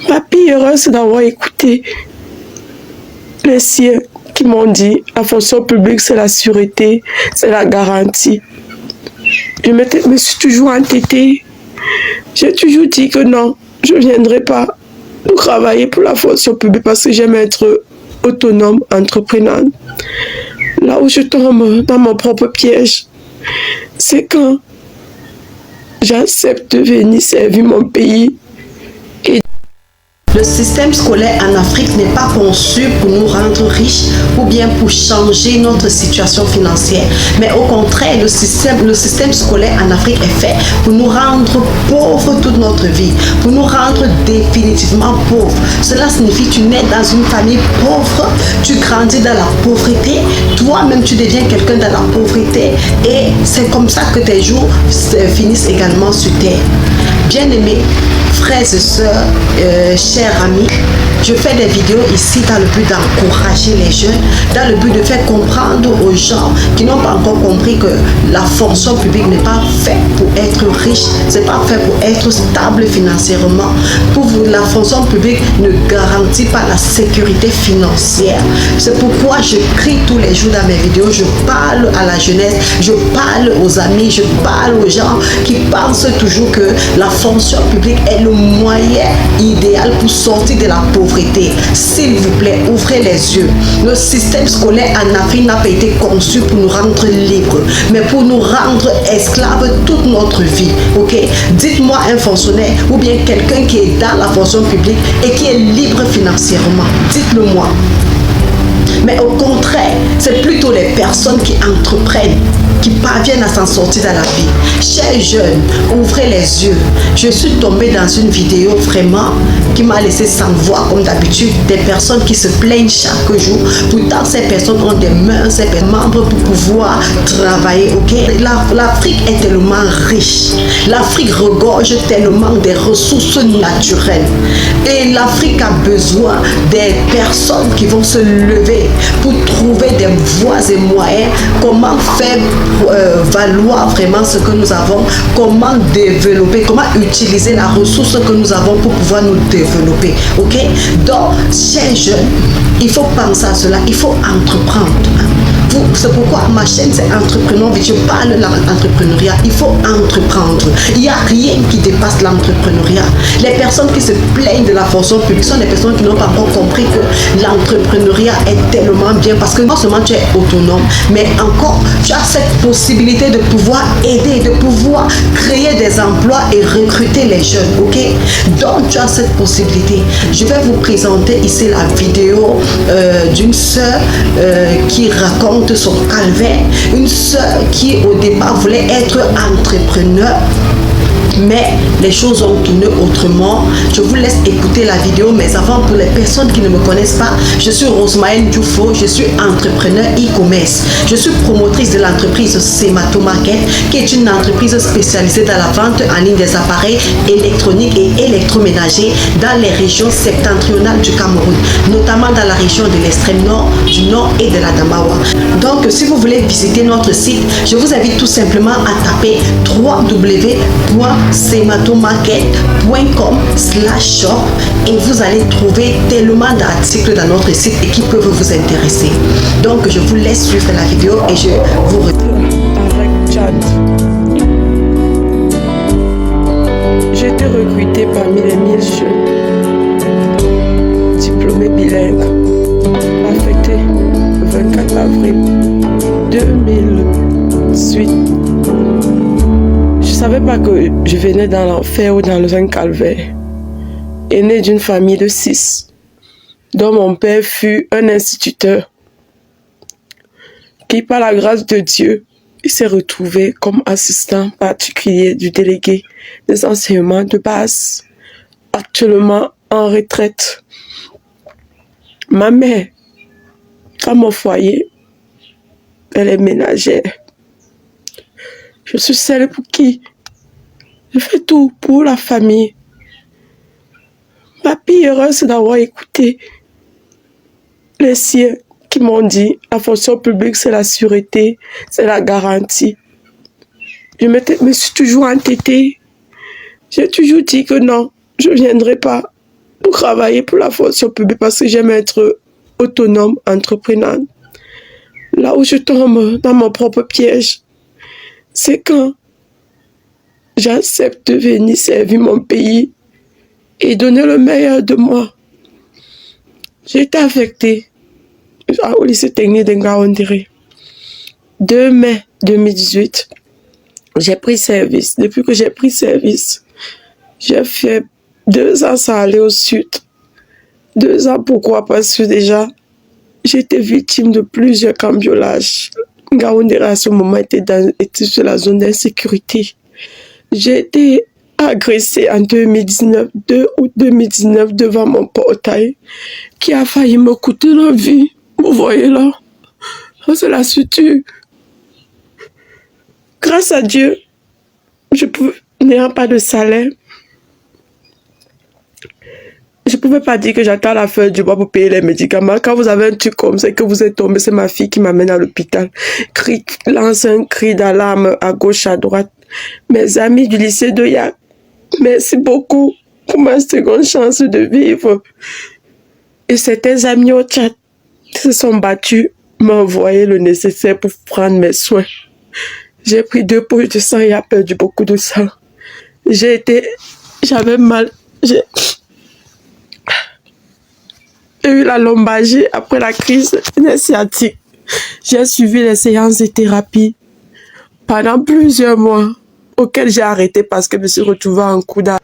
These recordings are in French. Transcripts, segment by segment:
Ma plus heureuse d'avoir écouté les siens qui m'ont dit la fonction publique, c'est la sûreté, c'est la garantie. Je me suis toujours entêtée. J'ai toujours dit que non, je ne viendrai pas pour travailler pour la fonction publique parce que j'aime être autonome, entreprenante. Là où je tombe dans mon propre piège, c'est quand j'accepte de venir servir mon pays. Le système scolaire en Afrique n'est pas conçu pour nous rendre riches ou bien pour changer notre situation financière. Mais au contraire, le système scolaire en Afrique est fait pour nous rendre pauvres toute notre vie, pour nous rendre définitivement pauvres. Cela signifie que tu nais dans une famille pauvre, tu grandis dans la pauvreté, toi-même tu deviens quelqu'un dans la pauvreté et c'est comme ça que tes jours finissent également sur terre. Bien-aimés, frères et sœurs, chers amis, je fais des vidéos ici dans le but d'encourager les jeunes, dans le but de faire comprendre aux gens qui n'ont pas encore compris que la fonction publique n'est pas faite pour être riche, c'est pas fait pour être stable financièrement. Pour vous, la fonction publique ne garantit pas la sécurité financière. C'est pourquoi je crie tous les jours dans mes vidéos, je parle à la jeunesse, je parle aux amis, je parle aux gens qui pensent toujours que la fonction publique est le moyen idéal pour sortir de la pauvreté. S'il vous plaît, ouvrez les yeux. Le système scolaire en Afrique n'a pas été conçu pour nous rendre libres, mais pour nous rendre esclaves toute notre vie. Ok? Dites-moi un fonctionnaire ou bien quelqu'un qui est dans la fonction publique et qui est libre financièrement. Dites-le moi. Mais au contraire, c'est plutôt les personnes qui entreprennent, qui parviennent à s'en sortir dans la vie. Chers jeunes, ouvrez les yeux. Je suis tombée dans une vidéo vraiment qui m'a laissé sans voix comme d'habitude. Des personnes qui se plaignent chaque jour. Pourtant, ces personnes ont des mains, ces membres pour pouvoir travailler. Okay? L'Afrique est tellement riche. L'Afrique regorge tellement des ressources naturelles. Et l'Afrique a besoin des personnes qui vont se lever pour trouver des voies et moyens, comment faire valoir vraiment ce que nous avons, comment développer, comment utiliser la ressource que nous avons pour pouvoir nous développer. Ok? Donc, chers jeunes, il faut penser à cela, il faut entreprendre. C'est pourquoi ma chaîne c'est Entrepreneur. Je parle de l'entrepreneuriat. Il faut entreprendre. Il n'y a rien qui dépasse l'entrepreneuriat. Les personnes qui se plaignent de la fonction publique sont des personnes qui n'ont pas encore compris que l'entrepreneuriat est tellement bien parce que non seulement tu es autonome, mais encore tu as cette possibilité de pouvoir aider, de pouvoir créer des emplois et recruter les jeunes. Ok? Donc tu as cette possibilité. Je vais vous présenter ici la vidéo d'une sœur qui raconte son calvaire, une sœur qui au départ voulait être entrepreneur, mais les choses ont tourné autrement. Je vous laisse écouter la vidéo, mais avant, pour les personnes qui ne me connaissent pas, je suis Rosemaëlle Dioufo, je suis entrepreneur e-commerce. Je suis promotrice de l'entreprise Semato Market, qui est une entreprise spécialisée dans la vente en ligne des appareils électroniques et électroménagers dans les régions septentrionales du Cameroun, notamment dans la région de l'extrême nord, du nord et de la Damawa. Donc, si vous voulez visiter notre site, je vous invite tout simplement à taper www.sematomarket.com/shop et vous allez trouver tellement d'articles dans notre site et qui peuvent vous intéresser. Donc, je vous laisse suivre la vidéo et je vous retrouve. Avec Tchad. J'ai été recrutée parmi les 1000 jeunes diplômés bilingues, affectés le 24 avril 2018. Je ne savais pas que je venais dans l'enfer ou dans un calvaire. Aîné d'une famille de 6, dont mon père fut un instituteur, qui par la grâce de Dieu, il s'est retrouvé comme assistant particulier du délégué des enseignements de base, actuellement en retraite. Ma mère, dans mon foyer, elle est ménagère. Je suis celle pour qui je fais tout pour la famille. Ma plus heureuse d'avoir écouté les siens qui m'ont dit la fonction publique, c'est la sûreté, c'est la garantie. Je me suis toujours entêtée. J'ai toujours dit que non, je ne viendrai pas pour travailler pour la fonction publique parce que j'aime être autonome, entrepreneur. Là où je tombe dans mon propre piège, c'est quand j'accepte de venir servir mon pays et donner le meilleur de moi. J'ai été affectée au lycée technique de Ngaoundéré. 2 mai 2018, j'ai pris service. Depuis que j'ai pris service, j'ai fait 2 ans sans aller au sud. 2 ans, pourquoi? Parce que déjà, j'ai été victime de plusieurs cambriolages. Ngaoundéré à ce moment était sur la zone d'insécurité. J'ai été agressée en 2019, 2 août 2019, devant mon portail, qui a failli me coûter la vie. Vous voyez là, c'est la suture. Grâce à Dieu, n'ayant pas de salaire, je ne pouvais pas dire que j'attends la fin du mois pour payer les médicaments. Quand vous avez un truc comme ça et que vous êtes tombé, c'est ma fille qui m'amène à l'hôpital. Lance un cri d'alarme à gauche, à droite. Mes amis du lycée de Yak, merci beaucoup pour ma seconde chance de vivre. Et certains amis au Tchad se sont battus, m'ont envoyé le nécessaire pour prendre mes soins. J'ai pris 2 poches de sang et a perdu beaucoup de sang. J'avais mal. J'ai eu la lombalgie après la crise sciatique. J'ai suivi les séances de thérapie pendant plusieurs mois, auxquelles j'ai arrêté parce que je me suis retrouvée en coup d'arrêt.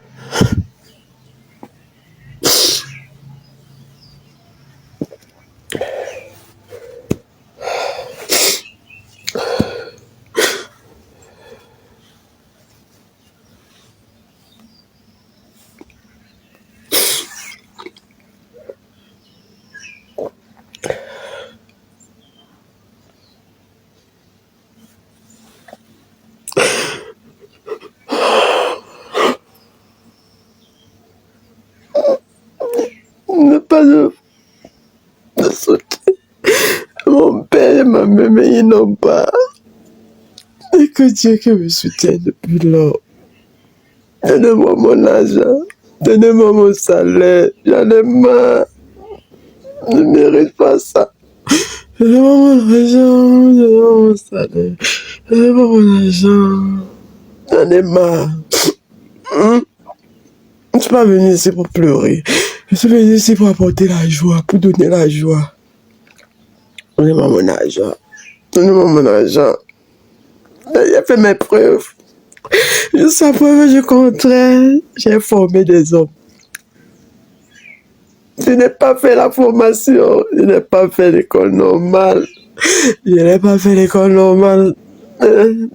Ne pas de sauter. Mon père et ma mère, mais ils n'ont pas. Et que Dieu que me soutienne depuis lors. Donnez-moi mon argent. Donnez-moi mon salaire. J'en ai marre. Je ne mérite pas ça. Donnez-moi mon argent. Donnez-moi mon salaire. Donnez-moi mon argent. J'en ai marre. Je ne suis pas venu ici pour pleurer. Je suis venu ici pour apporter la joie, pour donner la joie. Donnez-moi mon argent. Donnez-moi mon argent. J'ai fait mes preuves. Jusqu'à preuve du contraire, j'ai formé des hommes. Je n'ai pas fait la formation. Je n'ai pas fait l'école normale. Je n'ai pas fait l'école normale.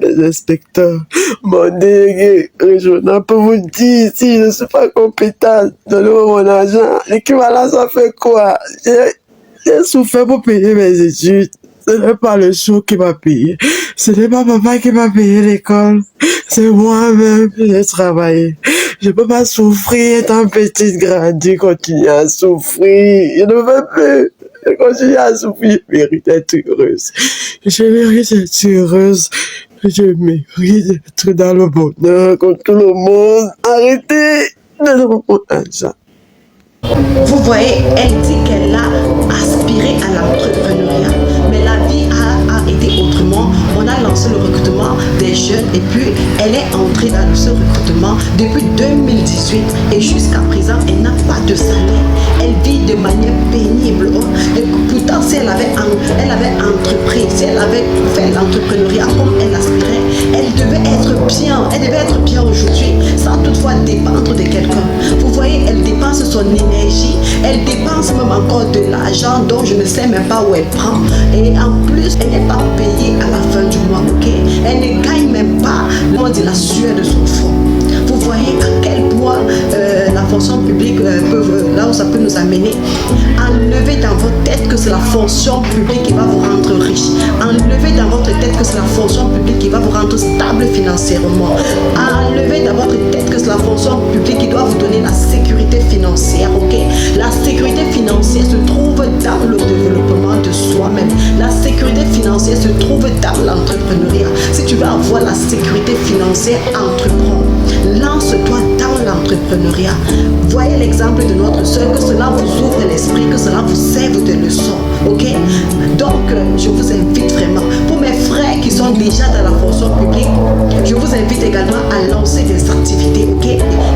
Les inspecteurs, mon délégué régional peut vous dire si je ne suis pas compétente, donnez-moi mon argent. L'équivalent, ça fait quoi? J'ai souffert pour payer mes études. Ce n'est pas le show qui m'a payé. Ce n'est pas papa qui m'a payé l'école. C'est moi-même qui j'ai travaillé. Je ne peux pas souffrir étant petite, grandie, continuer à souffrir. Je ne veux plus. Je continue à souffrir. Je mérite d'être heureuse. Je mérite d'être heureuse. Je mérite d'être dans le bonheur comme tout le monde. Arrêtez de mon argent. Vous voyez, elle dit qu'elle a aspiré à l'entrepreneuriat, mais la vie a été autrement. On a lancé le recrutement des jeunes et puis elle est entrée dans ce recrutement depuis 2018 et jusqu'à présent, elle n'a pas de salaire. Elle vit de manière pénible. Et pourtant, si elle avait entrepris, si elle avait fait l'entrepreneuriat comme elle aspirait, elle devait être bien aujourd'hui sans toutefois dépendre de quelqu'un. Vous voyez, elle dépense son énergie, elle dépense même encore de l'argent dont je ne sais même pas où elle prend. Et en plus, elle n'est pas payée à la fin du mois, ok? Elle ne gagne même pas le mot de la sueur de son front. Vous voyez à quel point la fonction publique là où ça peut nous amener. Enlevez dans votre tête que c'est la fonction publique qui va vous rendre riche. Enlevez dans votre tête que c'est la fonction publique qui va vous rendre stable financièrement. Enlevez dans votre tête que c'est la fonction publique qui doit vous donner la sécurité financière, ok? La sécurité financière se trouve dans le développement de soi-même. La sécurité financière se trouve dans l'entrepreneuriat. Si tu veux avoir la sécurité financière, entreprends. Lance-toi dans l'entrepreneuriat. l'entrepreneuriat. Voyez l'exemple de notre sœur, que cela vous ouvre l'esprit, que cela vous serve de leçon. Ok? Donc, je vous invite vraiment, pour mes frères qui sont déjà dans la fonction publique, je vous invite également à lancer des activités. Ok?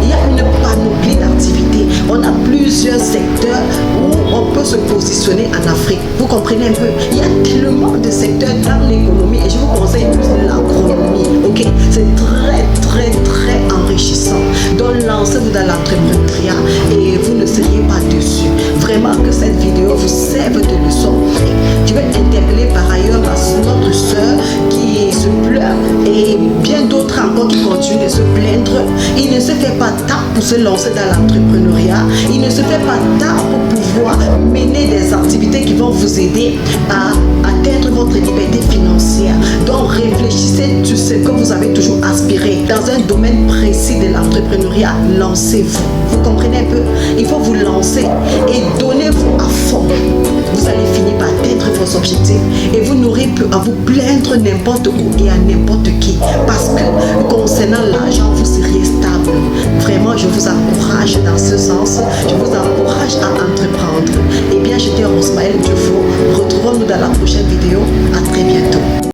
Il y a une panoplie d'activités. On a plusieurs secteurs où on peut se positionner en Afrique. Vous comprenez un peu? Il y a tellement de secteurs dans l'économie et je vous conseille plus l'agronomie. Ok? C'est très enrichissant. Donc lancez-vous dans l'entrepreneuriat et vous ne seriez pas déçus. Vraiment que cette vidéo vous serve de leçon. Je vais interpeller par ailleurs notre soeur qui se pleure et bien d'autres encore qui continuent de se plaindre. Il ne se fait pas tard pour se lancer dans l'entrepreneuriat. Il ne se fait pas tard pour pouvoir mener des activités qui vont vous aider à atteindre votre liberté financière. Donc réfléchissez sur ce que vous avez toujours aspiré. Dans un domaine précis de l'entrepreneuriat, lancez-vous. Vous comprenez un peu? Il faut vous lancer et donnez-vous à fond. Vous allez finir par atteindre vos objectifs et vous n'aurez plus à vous plaindre n'importe où et à n'importe qui. Parce que concernant l'argent, vous seriez stable. Vraiment, je vous encourage dans ce sens. Je vous encourage à entreprendre. Eh bien, j'étais Rosmaël Dufo. Retrouvons-nous dans la prochaine vidéo. À très bientôt.